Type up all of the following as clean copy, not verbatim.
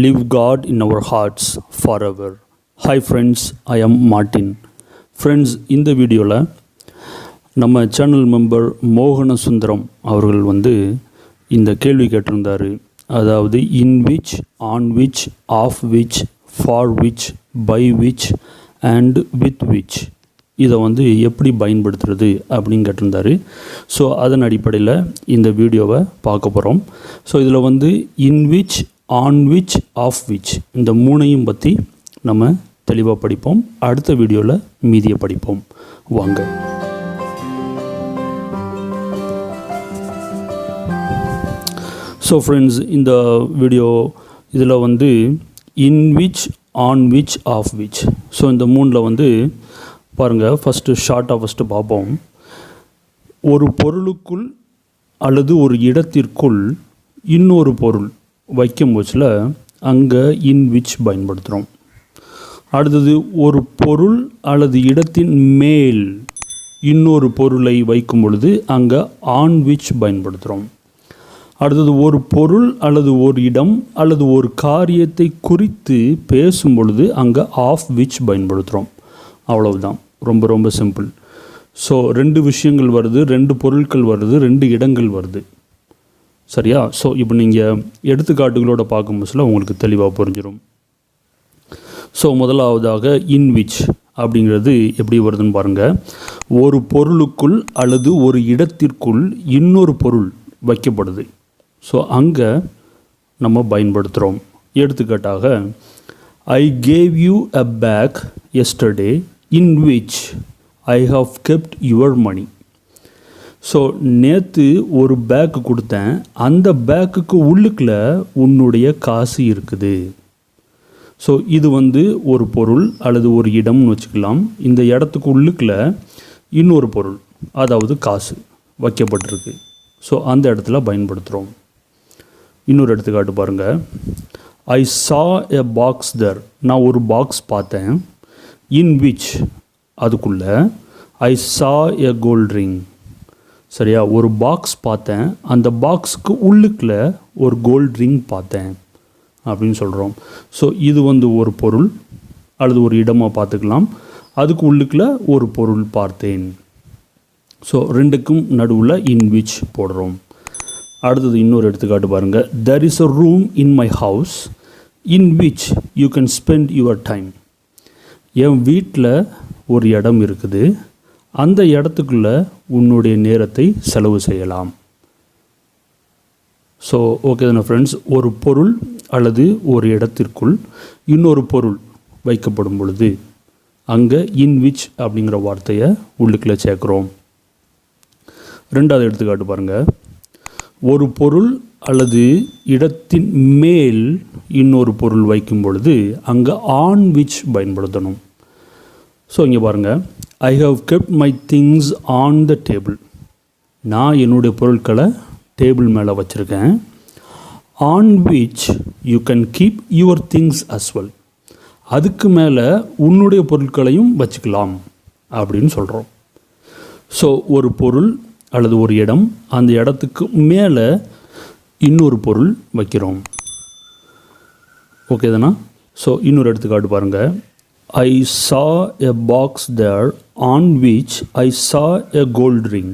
Live God in our hearts forever. Hi friends, I am Martin. Friends, இந்த வீடியோவில் நம்ம channel member மோகன சுந்தரம் அவர்கள் இந்த கேள்வி கேட்டிருந்தார். அதாவது in which, on which, of which, for which, by which and with which இதை எப்படி பயன்படுத்துறது அப்படின்னு கேட்டிருந்தார். ஸோ அதன் அடிப்படையில் இந்த வீடியோவை பார்க்க போகிறோம். ஸோ இதில் in which, on which, of which இந்த மூணையும் பற்றி நம்ம தெளிவாக படிப்போம். அடுத்த வீடியோவில் மீதியை படிப்போம். வாங்க. ஸோ ஃப்ரெண்ட்ஸ், இந்த வீடியோ இதில் in which, on which, of which so இந்த மூணில் பாருங்கள். ஃபஸ்ட்டு பார்ப்போம். ஒரு பொருளுக்குள் அல்லது ஒரு இடத்திற்குள் இன்னொரு பொருள் வைக்கும் போச்சில் அங்கே இன் விச் பயன்படுத்துகிறோம். அடுத்தது ஒரு பொருள் அல்லது இடத்தின் மேல் இன்னொரு பொருளை வைக்கும் பொழுது அங்கே ஆன் விச் பயன்படுத்துகிறோம். அடுத்தது ஒரு பொருள் அல்லது ஒரு இடம் அல்லது ஒரு காரியத்தை குறித்து பேசும் பொழுது அங்கே ஆஃப் விச் பயன்படுத்துகிறோம். அவ்வளவுதான், ரொம்ப ரொம்ப சிம்பிள். ஸோ 2 விஷயங்கள் வருது, 2 பொருட்கள் வருது, 2 இடங்கள் வருது. சரியா? ஸோ இப்போ நீங்கள் எடுத்துக்காட்டுகளோட பார்க்கும்போது உங்களுக்கு தெளிவாக புரிஞ்சிடும். ஸோ முதலாவதாக இன் விச் அப்படிங்கிறது எப்படி வருதுன்னு பாருங்கள். ஒரு பொருளுக்குள் அல்லது ஒரு இடத்திற்குள் இன்னொரு பொருள் வைக்கப்படுது. ஸோ அங்கே நம்ம பயன்படுத்துகிறோம். எடுத்துக்காட்டாக, I gave you a bag yesterday in which I have kept your money. So நேற்று ஒரு பேக்கு கொடுத்தேன், அந்த பேக்குக்கு உள்ளுக்குள்ள உன்னுடைய காசு இருக்குது. ஸோ இது ஒரு பொருள் அல்லது ஒரு இடம்னு வச்சுக்கலாம். இந்த இடத்துக்கு உள்ளுக்குள்ள இன்னொரு பொருள், அதாவது காசு வைக்கப்பட்டிருக்கு. ஸோ அந்த இடத்துல பயன்படுத்துகிறோம். இன்னொரு எடுத்துக்காட்டு பாருங்கள். ஐ saw a box there. நான் ஒரு பாக்ஸ் பார்த்தேன். இன் விச் அதுக்குள்ளே ஐ saw a gold ring. சரியா? ஒரு பாக்ஸ் பார்த்தேன், அந்த பாக்ஸுக்கு உள்ளுக்குள்ள ஒரு கோல்ட் ரிங் பார்த்தேன் அப்படின்னு சொல்கிறோம். ஸோ இது ஒரு பொருள் அல்லது ஒரு இடமாக பார்த்துக்கலாம். அதுக்கு உள்ளுக்குள்ள ஒரு பொருள் பார்த்தேன். ஸோ 2க்கும் நடுவில் இன் விச் போடுறோம். அடுத்தது இன்னொரு எடுத்துக்காட்டு பாருங்கள். there is a room in my house in which you can spend your time. என் வீட்டில் ஒரு இடம் இருக்குது, அந்த இடத்துக்குள்ளே உன்னுடைய நேரத்தை செலவு செய்யலாம். ஸோ ஓகே தானே ஃப்ரெண்ட்ஸ்? ஒரு பொருள் அல்லது ஒரு இடத்திற்குள் இன்னொரு பொருள் வைக்கப்படும் பொழுது அங்கே இன் விச் அப்படிங்கிற வார்த்தையை உள்ளுக்குள்ளே சேர்க்குறோம். 2வது எடுத்துக்காட்டு பாருங்கள். ஒரு பொருள் அல்லது இடத்தின் மேல் இன்னொரு பொருள் வைக்கும் பொழுது அங்கே ஆன் விச் பயன்படுத்தணும். ஸோ இங்கே பாருங்கள். I have kept my things on the table. நான் என்னுடைய பொருட்களை டேபிள் மேலே வச்சுருக்கேன். On which you can keep your things as well. அதுக்கு மேலே உன்னுடைய பொருட்களையும் வச்சுக்கலாம் அப்படின்னு சொல்கிறோம். ஸோ ஒரு பொருள் அல்லது ஒரு இடம், அந்த இடத்துக்கு மேலே இன்னொரு பொருள் வைக்கிறோம். ஓகே தானா? ஸோ இன்னொரு எடுத்துக்காட்டு பாருங்கள். ஐ saw a box there on which I saw a gold ring.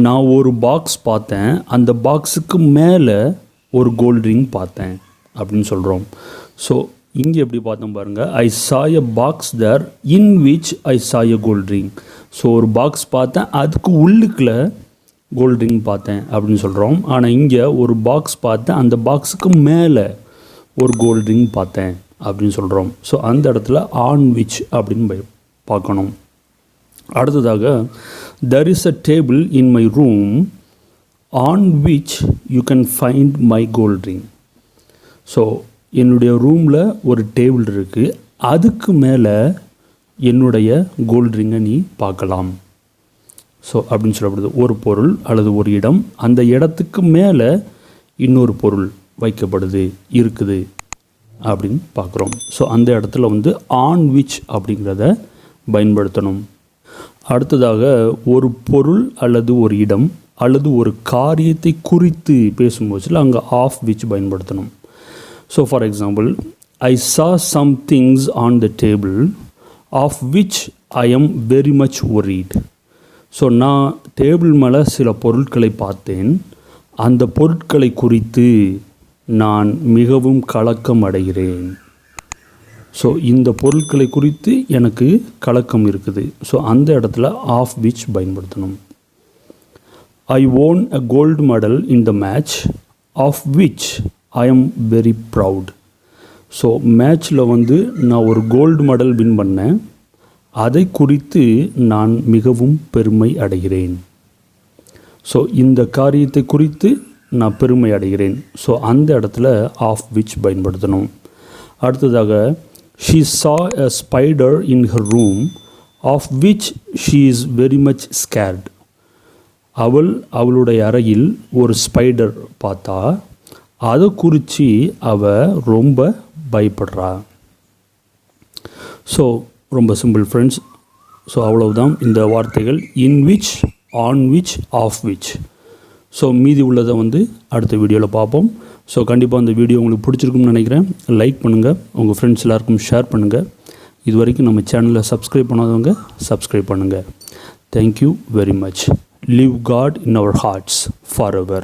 நான் ஒரு பாக்ஸ் பார்த்தேன், அந்த பாக்ஸுக்கு மேலே ஒரு கோல்ட் ரிங் பார்த்தேன் அப்படின்னு சொல்கிறோம். ஸோ இங்கே எப்படி பார்த்தோம் பாருங்கள். ஐ saw a box there in which I saw a gold ring. So ஒரு பாக்ஸ் பார்த்தேன், அதுக்கு உள்ளுக்குள்ள கோல்ட் ரிங் பார்த்தேன் அப்படின்னு சொல்கிறோம். ஆனால் இங்கே ஒரு பாக்ஸ் பார்த்தேன், அந்த பாக்ஸுக்கு மேலே ஒரு கோல்ட் ரிங் பார்த்தேன் அப்படின்னு சொல்கிறோம். ஸோ அந்த இடத்துல ஆன் விச் அப்படின்னு பார்க்கணும். அடுத்ததாக, there is a table in my room on which you can find my gold ring. So என்னுடைய ரூமில் ஒரு டேபிள் இருக்குது, அதுக்கு மேலே என்னுடைய கோல்ட் ரிங்கை நீ பார்க்கலாம். ஸோ அப்படின்னு சொல்லப்படுது. ஒரு பொருள் அல்லது ஒரு இடம், அந்த இடத்துக்கு மேலே இன்னொரு பொருள் வைக்கப்படுது, இருக்குது அப்படின்னு பார்க்குறோம். ஸோ அந்த இடத்துல ஆன் விச் அப்படிங்கிறத பயன்படுத்தணும். அடுத்ததாக, ஒரு பொருள் அல்லது ஒரு இடம் அல்லது ஒரு காரியத்தை குறித்து பேசும்போது அங்கே ஆஃப் விச் பயன்படுத்தணும். So for example, I saw some things on the table of which I am very much worried. So நான் டேபிள் மேலே சில பொருட்களை பார்த்தேன், அந்த பொருட்களை குறித்து நான் மிகவும் கலக்கம் அடைகிறேன். ஸோ இந்த பொருட்களை குறித்து எனக்கு கலக்கம் இருக்குது. ஸோ அந்த இடத்துல ஆஃப் விச் பயன்படுத்தணும். I won a gold medal in the match of which I am very proud. So மேட்ச்சில் வந்து நான் ஒரு கோல்டு மெடல் வின் பண்ணேன், அதை குறித்து நான் மிகவும் பெருமை அடைகிறேன். ஸோ இந்த காரியத்தை குறித்து நான் பெருமை அடைகிறேன். ஸோ அந்த இடத்துல ஆஃப் விச் பயன்படுத்தணும். அடுத்ததாக, she saw a spider in her room of which she is very much scared. அவளுடைய அறையில் ஒரு ஸ்பைடர் பார்த்தா, அதை குறித்து அவள் ரொம்ப பயப்படுறா. ஸோ ரொம்ப சிம்பிள் ஃப்ரெண்ட்ஸ். ஸோ அவ்வளவுதான் இந்த வார்த்தைகள். In which, on which, of which. So மீதி உள்ளதை வந்து அடுத்த வீடியோவில் பார்ப்போம். ஸோ கண்டிப்பாக இந்த வீடியோ உங்களுக்கு பிடிச்சிருக்கும்னு நினைக்கிறேன். லைக் பண்ணுங்கள், உங்கள் ஃப்ரெண்ட்ஸ் எல்லாருக்கும் ஷேர் பண்ணுங்கள். இது வரைக்கும் நம்ம சேனலை சப்ஸ்கிரைப் பண்ணாதவங்க சப்ஸ்கிரைப் பண்ணுங்கள். Thank you very much. Live God in our hearts forever.